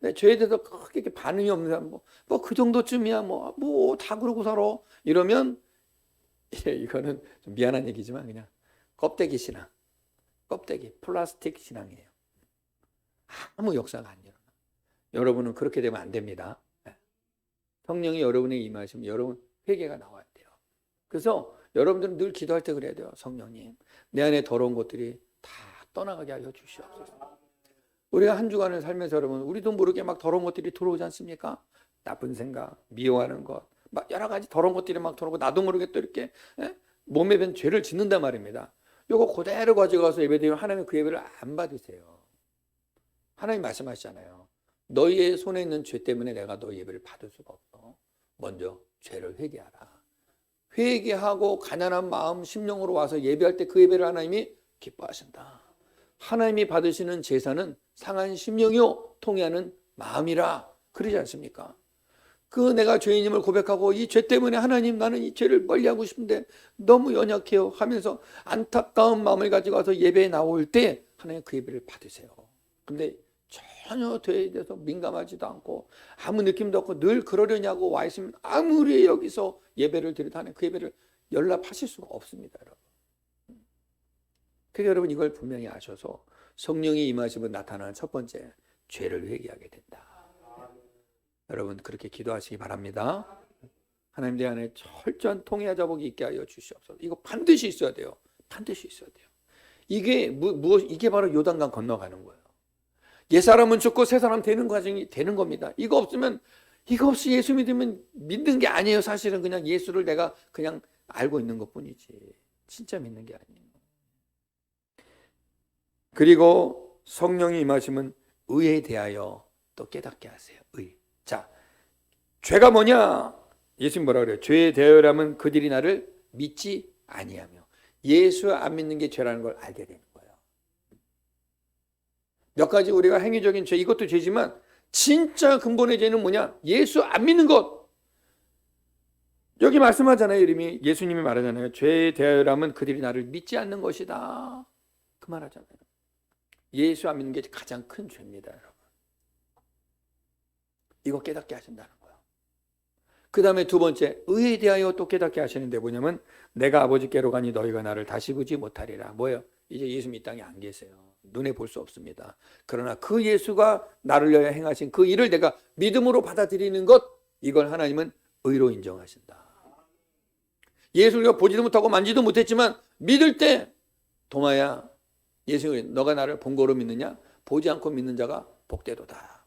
근데 죄에 대해서 크게 반응이 없는 사람, 뭐 그 정도쯤이야, 뭐 다 그러고 살아. 이러면 이거는 좀 미안한 얘기지만 그냥 껍데기 신앙, 껍데기, 플라스틱 신앙이에요. 아무 역사가 안 일어나. 여러분은 그렇게 되면 안 됩니다. 성령이 여러분에게 임하시면 여러분 회개가 나와야 돼요. 그래서 여러분들은 늘 기도할 때 그래야 돼요. 성령님, 내 안에 더러운 것들이 다 떠나가게 하여 주시옵소서. 우리가 한 주간을 살면서 여러분, 우리도 모르게 막 더러운 것들이 들어오지 않습니까? 나쁜 생각, 미워하는 것, 막 여러 가지 더러운 것들이 막 들어오고 나도 모르게 또 이렇게 몸에 밴 죄를 짓는단 말입니다. 요거 그대로 가져가서 예배드리면 하나님은 그 예배를 안 받으세요. 하나님 말씀하시잖아요. 너희의 손에 있는 죄 때문에 내가 너희 예배를 받을 수가 없어. 먼저 죄를 회개하라. 회개하고 가난한 마음, 심령으로 와서 예배할 때 그 예배를 하나님이 기뻐하신다. 하나님이 받으시는 제사는 상한 심령이요 통회하는 마음이라 그러지 않습니까? 그 내가 죄인임을 고백하고 이 죄 때문에 하나님 나는 이 죄를 멀리하고 싶은데 너무 연약해요 하면서 안타까운 마음을 가지고 와서 예배에 나올 때 하나님 그 예배를 받으세요. 근데 전혀 죄에 대해서 민감하지도 않고 아무 느낌도 없고 늘 그러려냐고 와 있으면 아무리 여기서 예배를 드려도 하나님 그 예배를 연락하실 수가 없습니다. 여러분. 그래서 여러분 이걸 분명히 아셔서 성령이 임하시면 나타나는 첫 번째, 죄를 회개하게 된다. 여러분 그렇게 기도하시기 바랍니다. 하나님 내 안에 철저한 통회와 자복이 있게 하여 주시옵소서. 이거 반드시 있어야 돼요. 반드시 있어야 돼요. 이게 바로 요단강 건너가는 거예요. 옛사람은 죽고 새사람 되는 과정이 되는 겁니다. 이거 없이 예수 믿는 게 아니에요. 사실은 그냥 예수를 내가 그냥 알고 있는 것뿐이지 진짜 믿는 게 아니에요. 그리고 성령이 임하시면 의에 대하여 또 깨닫게 하세요. 의. 자, 죄가 뭐냐? 예수님 뭐라 그래요? 죄에 대하여라면 그들이 나를 믿지 아니하며. 예수 안 믿는 게 죄라는 걸 알게 되는 거예요. 몇 가지 우리가 행위적인 죄, 이것도 죄지만 진짜 근본의 죄는 뭐냐? 예수 안 믿는 것. 여기 말씀하잖아요. 이름이 예수님이 말하잖아요. 죄에 대하여라면 그들이 나를 믿지 않는 것이다. 그 말하잖아요. 예수 안 믿는 게 가장 큰 죄입니다, 여러분. 이거 깨닫게 하신다는 거예요. 그 다음에 두 번째, 의에 대하여 또 깨닫게 하시는데 뭐냐면 내가 아버지께로 가니 너희가 나를 다시 보지 못하리라. 뭐예요? 이제 예수님 이 땅에 안 계세요. 눈에 볼 수 없습니다. 그러나 그 예수가 나를 위하여 행하신 그 일을 내가 믿음으로 받아들이는 것, 이걸 하나님은 의로 인정하신다. 예수를 보지도 못하고 만지도 못했지만 믿을 때 도마야, 예수님 너가 나를 본 거로 믿느냐? 보지 않고 믿는 자가 복되도다.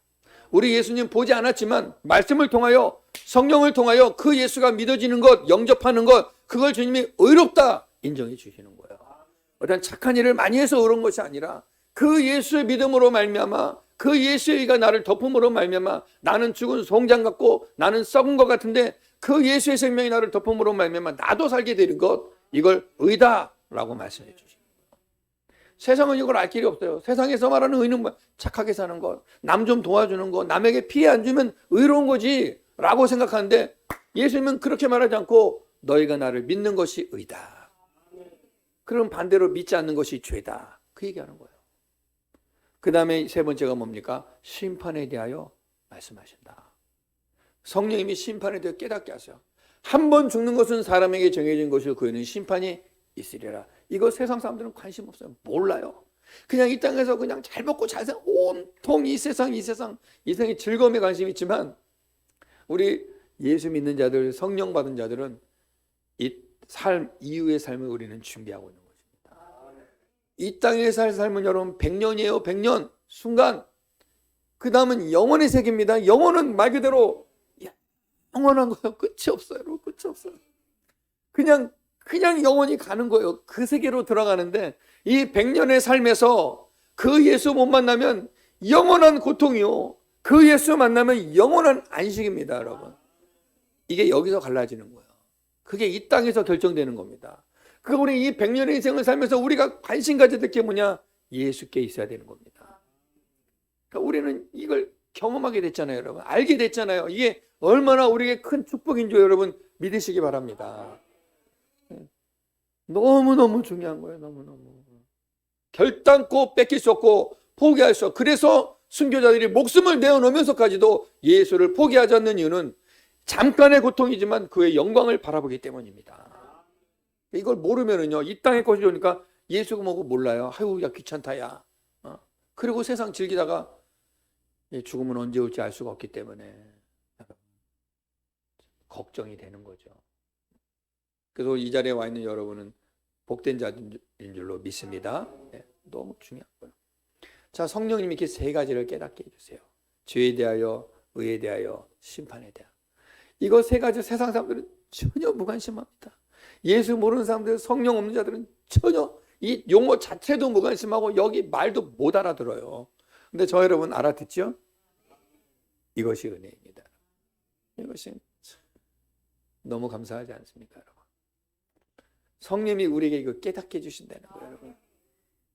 우리 예수님 보지 않았지만 말씀을 통하여 성령을 통하여 그 예수가 믿어지는 것, 영접하는 것, 그걸 주님이 의롭다 인정해 주시는 거예요. 어떤 착한 일을 많이 해서 의로운 것이 아니라 그 예수의 믿음으로 말미암아 그 예수의 의가 나를 덮음으로 말미암아 나는 죽은 송장 같고 나는 썩은 것 같은데 그 예수의 생명이 나를 덮음으로 말미암아 나도 살게 되는 것, 이걸 의다라고 말씀해 주십니다. 세상은 이걸 알 길이 없어요. 세상에서 말하는 의는 착하게 사는 것, 남 좀 도와주는 것, 남에게 피해 안 주면 의로운 거지 라고 생각하는데 예수님은 그렇게 말하지 않고 너희가 나를 믿는 것이 의다. 그럼 반대로 믿지 않는 것이 죄다. 그 얘기하는 거예요. 그 다음에 세 번째가 뭡니까? 심판에 대하여 말씀하신다. 성령님이 심판에 대해 깨닫게 하세요. 한 번 죽는 것은 사람에게 정해진 것이고 그에는 심판이 있으리라. 이거 세상 사람들은 관심 없어요. 몰라요. 그냥 이 땅에서 그냥 잘 먹고 잘 살, 온통 이 세상의 즐거움에 관심이 있지만 우리 예수 믿는 자들, 성령 받은 자들은 이 삶 이후의 삶을 우리는 준비하고 있는 것입니다. 이 땅에 살 삶은 여러분 100년이에요. 100년 순간. 그 다음은 영원의 세계입니다. 영원은 말 그대로 영원한 거예요. 끝이 없어요. 여러분. 끝이 없어요. 그냥 그냥 영원히 가는 거예요. 그 세계로 들어가는데 이 100년의 삶에서 그 예수 못 만나면 영원한 고통이요. 그 예수 만나면 영원한 안식입니다, 여러분. 이게 여기서 갈라지는 거예요. 그게 이 땅에서 결정되는 겁니다. 그 우리 이 100년의 인생을 살면서 우리가 관심 가져야 될 게 뭐냐? 예수께 있어야 되는 겁니다. 그러니까 우리는 이걸 경험하게 됐잖아요, 여러분. 알게 됐잖아요. 이게 얼마나 우리에게 큰 축복인 줄 여러분 믿으시기 바랍니다. 너무너무 중요한 거예요. 너무너무. 결단코 뺏길 수 없고 포기할 수 없고, 그래서 순교자들이 목숨을 내어놓으면서까지도 예수를 포기하지 않는 이유는 잠깐의 고통이지만 그의 영광을 바라보기 때문입니다. 이걸 모르면은요, 이 땅의 것이 좋으니까 예수가 뭐고 몰라요. 아유, 야, 귀찮다, 야. 그리고 세상 즐기다가 죽음은 언제 올지 알 수가 없기 때문에 걱정이 되는 거죠. 그래서 이 자리에 와 있는 여러분은 복된 자인 줄로 믿습니다. 네, 너무 중요한 거예요. 자, 성령님이 이렇게 세 가지를 깨닫게 해주세요. 죄에 대하여, 의에 대하여, 심판에 대하여. 이거 세 가지 세상 사람들은 전혀 무관심합니다. 예수 모르는 사람들, 성령 없는 자들은 전혀 이 용어 자체도 무관심하고 여기 말도 못 알아들어요. 근데 저 여러분 알아듣죠? 이것이 은혜입니다. 이것이 너무 감사하지 않습니까, 여러분? 성령님이 우리에게 이거 깨닫게 해주신다는 거예요, 여러분.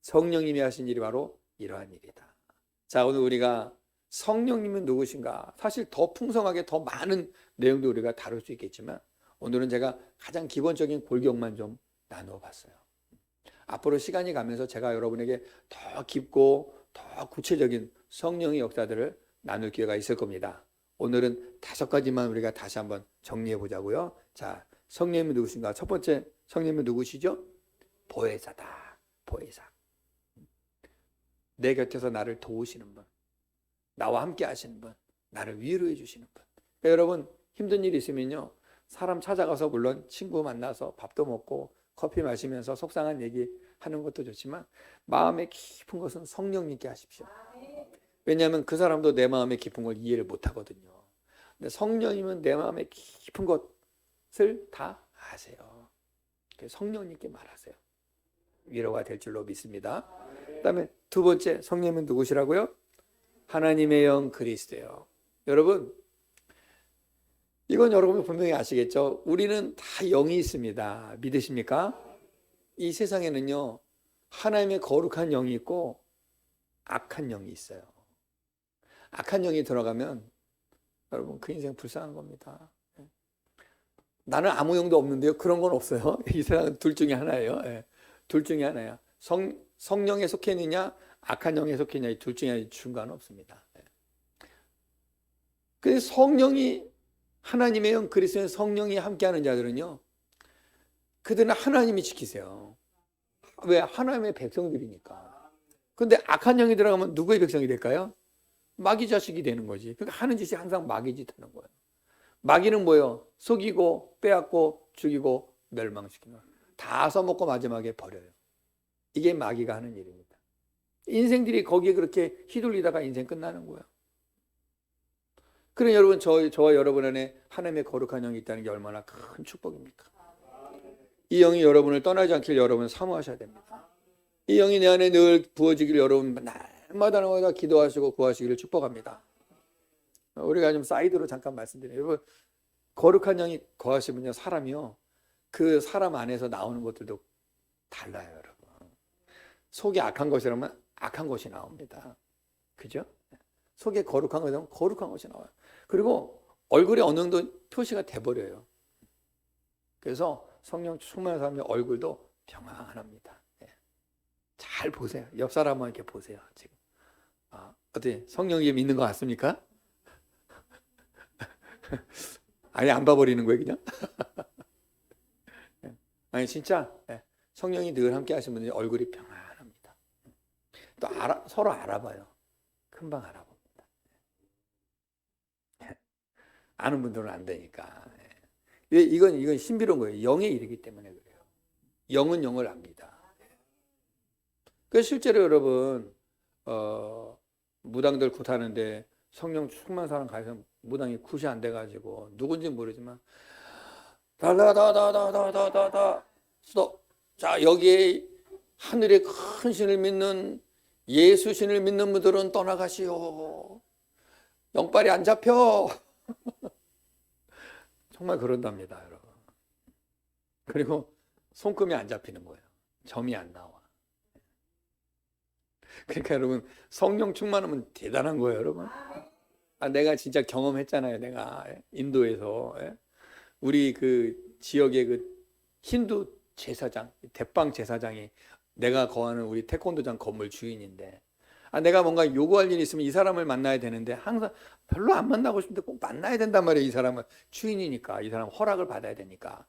성령님이 하신 일이 바로 이러한 일이다. 자, 오늘 우리가 성령님은 누구신가? 사실 더 풍성하게 더 많은 내용도 우리가 다룰 수 있겠지만 오늘은 제가 가장 기본적인 골격만 좀 나누어 봤어요. 앞으로 시간이 가면서 제가 여러분에게 더 깊고 더 구체적인 성령의 역사들을 나눌 기회가 있을 겁니다. 오늘은 5가지만 우리가 다시 한번 정리해 보자고요. 자, 성령님은 누구신가? 첫 번째, 성령님은 누구시죠? 보혜사다. 보혜사. 내 곁에서 나를 도우시는 분, 나와 함께 하시는 분, 나를 위로해 주시는 분. 그러니까 여러분, 힘든 일이 있으면요, 사람 찾아가서 물론 친구 만나서 밥도 먹고 커피 마시면서 속상한 얘기 하는 것도 좋지만 마음의 깊은 것은 성령님께 하십시오. 왜냐하면 그 사람도 내 마음의 깊은 걸 이해를 못 하거든요. 근데 성령님은 내 마음의 깊은 것을 다 아세요. 성령님께 말하세요. 위로가 될 줄로 믿습니다. 그 다음에 두 번째, 성령님은 누구시라고요? 하나님의 영 그리스도예요. 여러분, 이건 여러분 분명히 아시겠죠? 우리는 다 영이 있습니다. 믿으십니까? 이 세상에는요, 하나님의 거룩한 영이 있고 악한 영이 있어요. 악한 영이 들어가면 여러분 그 인생 불쌍한 겁니다. 나는 아무 영도 없는데요, 그런 건 없어요. 이 세상은 둘 중에 하나예요. 둘 중에 하나야. 성령에 속해 있느냐, 악한 영에 속해 있느냐, 이 둘 중에 중간은 없습니다. 그래서 성령이, 하나님의 영 그리스도의 성령이 함께하는 자들은요, 그들은 하나님이 지키세요. 왜? 하나님의 백성들이니까. 근데 악한 영이 들어가면 누구의 백성이 될까요? 마귀 자식이 되는 거지. 그러니까 하는 짓이 항상 마귀 짓 하는 거예요. 마귀는 뭐예요? 속이고 빼앗고 죽이고 멸망시키는 거예요. 다 써먹고 마지막에 버려요. 이게 마귀가 하는 일입니다. 인생들이 거기에 그렇게 휘둘리다가 인생 끝나는 거예요. 그럼 여러분, 저와 여러분 안에 하나님의 거룩한 영이 있다는 게 얼마나 큰 축복입니까? 이 영이 여러분을 떠나지 않길 여러분 사모하셔야 됩니다. 이 영이 내 안에 늘 부어지길 여러분 날마다 기도하시고 구하시기를 축복합니다. 우리가 좀 사이드로 잠깐 말씀드려요. 여러분, 거룩한 영이 거하시면요, 사람이요, 그 사람 안에서 나오는 것들도 달라요, 여러분. 속에 악한 것이라면 악한 것이 나옵니다. 그죠? 속에 거룩한 것이라면 거룩한 것이 나와요. 그리고 얼굴에 어느 정도 표시가 돼버려요. 그래서 성령 충만한 사람의 얼굴도 평안합니다. 잘 보세요. 옆 사람만 이렇게 보세요. 지금 어떻게 성령이 믿는 것 같습니까? 아예 안 봐버리는 거예요, 그냥? 아니 진짜 성령이 늘 함께 하시는 분들이 얼굴이 평안합니다. 또 서로 알아봐요. 금방 알아봅니다. 아는 분들은 안 되니까. 이건 신비로운 거예요. 영의 일이기 때문에 그래요. 영은 영을 압니다. 그래서 실제로 여러분, 무당들 굿하는데 성령 충만한 사람 가서 무당이 굿이 안 돼가지고 누군지 모르지만 달다다다다다다다 자, 여기에 하늘의 큰 신을 믿는 예수 신을 믿는 분들은 떠나가시오. 영빨이 안 잡혀. 정말 그런답니다, 여러분. 그리고 손금이 안 잡히는 거예요. 점이 안 나와. 그러니까 여러분, 성령 충만하면 대단한 거예요, 여러분. 내가 진짜 경험했잖아요. 내가 인도에서 우리 그 지역의 그 힌두 제사장, 대빵 제사장이 내가 거하는 우리 태권도장 건물 주인인데, 내가 뭔가 요구할 일이 있으면 이 사람을 만나야 되는데 항상 별로 안 만나고 싶은데 꼭 만나야 된단 말이에요. 이 사람은 주인이니까, 이 사람 허락을 받아야 되니까.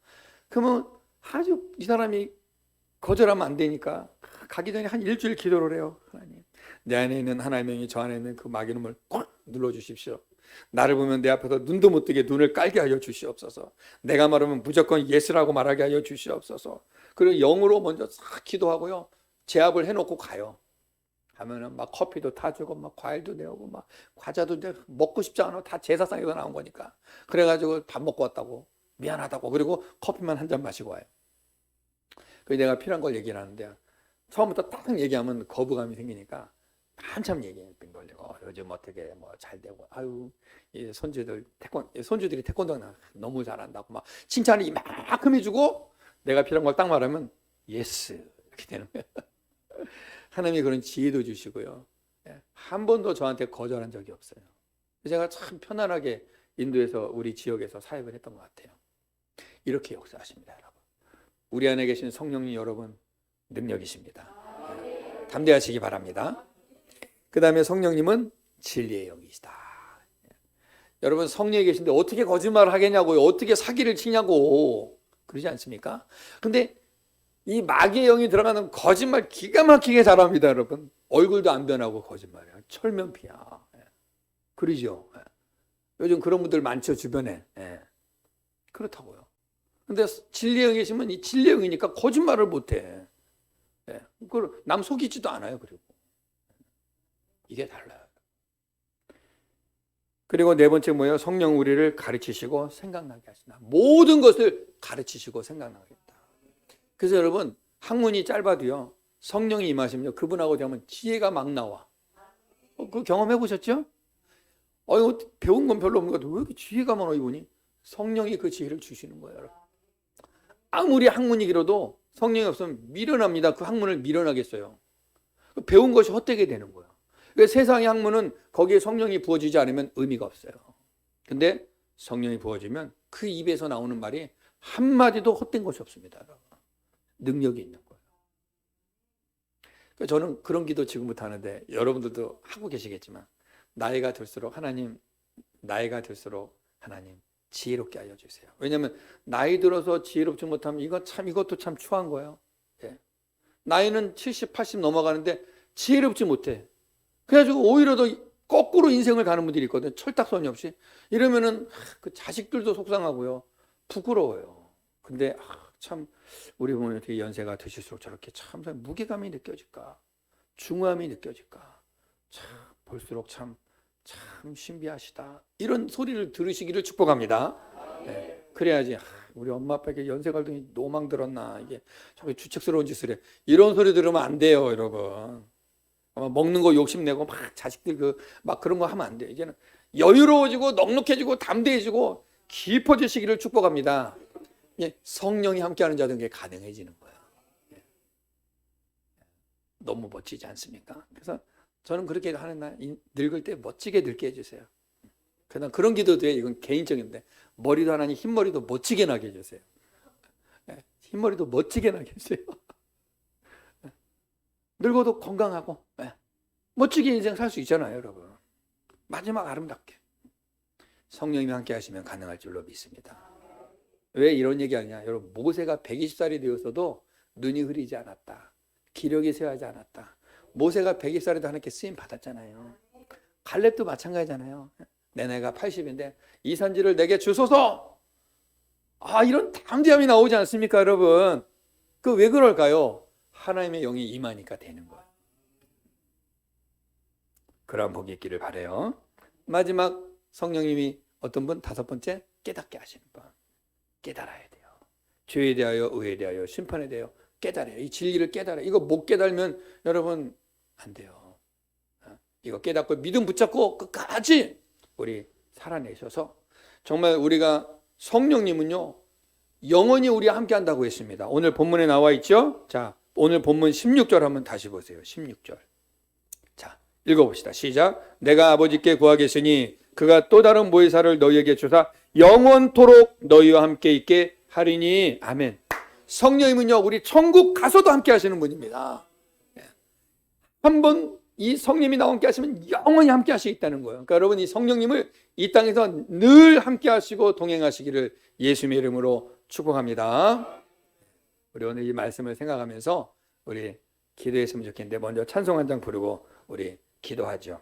그러면 아주 이 사람이 거절하면 안 되니까 가기 전에 한 일주일 기도를 해요. 하나님, 내 안에 있는 하나님의 영이 저 안에 있는 그 마귀놈을 꽉 눌러주십시오. 나를 보면 내 앞에서 눈도 못 뜨게 눈을 깔게 하여 주시옵소서. 내가 말하면 무조건 예스라고 말하게 하여 주시옵소서. 그리고 영으로 먼저 싹 기도하고요, 제압을 해놓고 가요. 가면은 막 커피도 타주고 막 과일도 내오고 막 과자도 먹고 싶지 않아. 다 제사상에서 나온 거니까. 그래가지고 밥 먹고 왔다고, 미안하다고, 그리고 커피만 한 잔 마시고 와요. 그래서 내가 필요한 걸 얘기를 하는데 처음부터 딱 얘기하면 거부감이 생기니까 한참 얘기했던 걸요. 요즘 어떻게 뭐 잘 되고, 아유, 이 손주들이 태권도 너무 잘한다고 막 칭찬을 이만큼 해주고, 내가 필요한 걸 딱 말하면 예스 이렇게 되는 거예요. 하나님이 그런 지혜도 주시고요. 한 번도 저한테 거절한 적이 없어요. 제가 참 편안하게 인도에서 우리 지역에서 사역을 했던 것 같아요. 이렇게 역사하십니다, 여러분. 우리 안에 계신 성령님 여러분 능력이십니다. 담대하시기 바랍니다. 그 다음에 성령님은 진리의 영이시다. 여러분, 성령이 계신데 어떻게 거짓말을 하겠냐고요. 어떻게 사기를 치냐고. 그러지 않습니까? 근데 이 마귀의 영이 들어가는 거짓말 기가 막히게 잘합니다, 여러분. 얼굴도 안 변하고 거짓말이야. 철면피야. 그러죠. 요즘 그런 분들 많죠, 주변에. 그렇다고요. 근데 진리의 영이 계시면 이 진리의 영이니까 거짓말을 못해. 그걸 남 속이지도 않아요. 그리고 이게 달라요. 그리고 네 번째 뭐예요? 성령 우리를 가르치시고 생각나게 하신다. 모든 것을 가르치시고 생각나게 했다. 그래서 여러분, 학문이 짧아도요, 성령이 임하시면 그분하고 되면 지혜가 막 나와. 그 경험해 보셨죠? 배운 건 별로 없는 것 같아요. 왜 이렇게 지혜가 많아 이분이? 성령이 그 지혜를 주시는 거예요, 여러분. 아무리 학문이 길어도 성령이 없으면 미련합니다. 그 학문을 미련하겠어요. 배운 것이 헛되게 되는 거예요. 그러니까 세상의 학문은 거기에 성령이 부어지지 않으면 의미가 없어요. 근데 성령이 부어지면 그 입에서 나오는 말이 한마디도 헛된 것이 없습니다, 여러분. 능력이 있는 거예요. 그러니까 저는 그런 기도 지금부터 하는데 여러분들도 하고 계시겠지만, 나이가 들수록 하나님, 나이가 들수록 하나님 지혜롭게 하여 주세요. 왜냐하면 나이 들어서 지혜롭지 못하면 이것도 참 추한 거예요. 나이는 70, 80 넘어가는데 지혜롭지 못해. 그래가지고 오히려 더 거꾸로 인생을 가는 분들이 있거든요. 철딱서니 없이. 이러면은 그 자식들도 속상하고요, 부끄러워요. 근데 참 우리 부모님 어떻게 연세가 드실수록 저렇게 참 무게감이 느껴질까, 중후함이 느껴질까, 참 볼수록 참 신비하시다, 이런 소리를 들으시기를 축복합니다. 그래야지 우리 엄마 아빠에게 연세 갈등이 노망 들었나, 이게 저게 주책스러운 짓을 해, 이런 소리 들으면 안 돼요, 여러분. 먹는 거 욕심내고 막 자식들 막 그런 거 하면 안 돼요. 이제는 여유로워지고 넉넉해지고 담대해지고 깊어지시기를 축복합니다. 성령이 함께하는 자들은 게 가능해지는 거예요. 너무 멋지지 않습니까? 그래서 저는 그렇게 하는 날 늙을 때 멋지게 늙게 해주세요. 그냥 그런 기도도 해요. 이건 개인적인데, 머리도 하나님 흰머리도 멋지게 나게 해주세요. 흰머리도 멋지게 나게 해주세요. 늙어도 건강하고 멋지게 인생 살 수 있잖아요, 여러분. 마지막 아름답게 성령님이 함께 하시면 가능할 줄로 믿습니다. 왜 이런 얘기하냐? 여러분, 모세가 120살이 되었어도 눈이 흐리지 않았다, 기력이 쇠하지 않았다. 모세가 120살에도 하나님께 쓰임 받았잖아요. 갈렙도 마찬가지잖아요. 내 나이가 80인데 이 산지를 내게 주소서. 이런 담대함이 나오지 않습니까, 여러분? 그 왜 그럴까요? 하나님의 영이 임하니까 되는 거예요. 그런 복이 있기를 바라요. 마지막, 성령님이 어떤 분? 5번째, 깨닫게 하시는 분. 깨달아야 돼요. 죄에 대하여, 의에 대하여, 심판에 대하여 깨달아요. 이 진리를 깨달아요. 이거 못 깨달으면 여러분 안 돼요. 이거 깨닫고 믿음 붙잡고 끝까지 우리 살아내셔서 정말 우리가 성령님은요 영원히 우리와 함께 한다고 했습니다. 오늘 본문에 나와 있죠. 자, 오늘 본문 16절 한번 다시 보세요. 16절. 자, 읽어봅시다. 시작. 내가 아버지께 구하겠으니 그가 또 다른 보혜사를 너희에게 주사 영원토록 너희와 함께 있게 하리니. 아멘. 성령님은요 우리 천국 가서도 함께 하시는 분입니다. 한번 이 성령님이 나와 함께 하시면 영원히 함께 하시겠다는 거예요. 그러니까 여러분 이 성령님을 이 땅에서 늘 함께 하시고 동행하시기를 예수님의 이름으로 축복합니다. 우리 오늘 이 말씀을 생각하면서 우리 기도했으면 좋겠는데 먼저 찬송 한 장 부르고 우리 기도하죠.